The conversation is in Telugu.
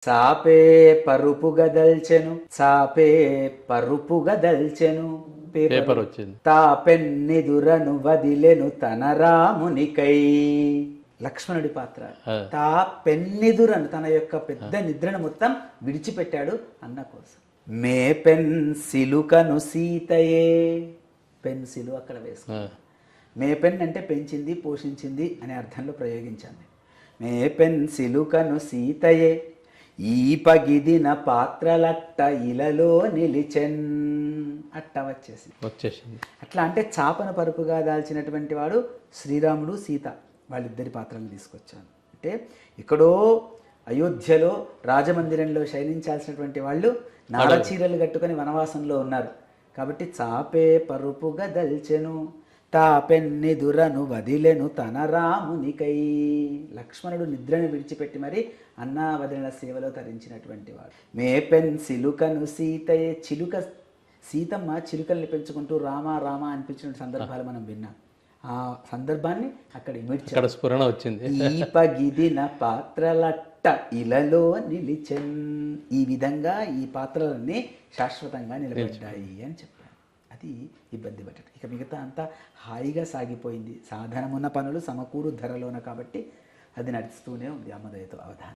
చాపే పరుపుగదల్చెను, చాపే పరుపుగదల్చెను. పేపర్ వచ్చింది. తా పెన్నెదురను వదిలెను తన రామునికై. లక్ష్మణుడి పాత్ర. తా పెన్నెదురను తన యొక్క పెద్ద నిద్రను మొత్తం విడిచిపెట్టాడు అన్న కోసం. మే పెన్సిలుకను సీతయే. పెన్సిలు అక్కడ వేసుకున్నాడు. మే పెన్ అంటే పెంచింది, పోషించింది అనే అర్థంలో ప్రయోగించాను. మే పెన్సిలుకను సీతయే ఈ పగిదిన పాత్రలట్ట ఇలలో నిలిచెన్. అట్ట వచ్చేసింది. అట్లా అంటే చాపను పరుపుగా దాల్చినటువంటి వాడు శ్రీరాముడు, సీత, వాళ్ళిద్దరి పాత్రలను తీసుకొచ్చాను. అంటే ఇక్కడో అయోధ్యలో రాజమందిరంలో శయనించాల్సినటువంటి వాళ్ళు నారచీరలు కట్టుకొని వనవాసంలో ఉన్నారు. కాబట్టి చాపే పరుపుగా దల్చెను, తా పెన్నెదురను వదిలెను తన రామునికై. లక్ష్మణుడు నిద్రను విడిచిపెట్టి మరి అన్నా వదిలిన సేవలో తరించినటువంటి వాడు. మే పెన్ సిలుకను సీతయే. చిలుక సీతమ్మ చిలుకల్ని పెంచుకుంటూ రామ రామ అనిపించిన సందర్భాలు మనం విన్నాం. ఆ సందర్భాన్ని అక్కడ స్ఫురణ వచ్చింది. ఈ పగిదిన పాత్రలట్ట ఇలలో నిలిచెన్. ఈ విధంగా ఈ పాత్రలన్నీ శాశ్వతంగా నిలబడ్డాయి అని చెప్పారు. అది ఇబ్బంది పెట్టడం. ఇక మిగతా అంతా హాయిగా సాగిపోయింది. సాధనమున్న పనులు సమకూరు ధరలోన, కాబట్టి అది నడుస్తూనే ఉంది. అమ్మదయతో అవధానం.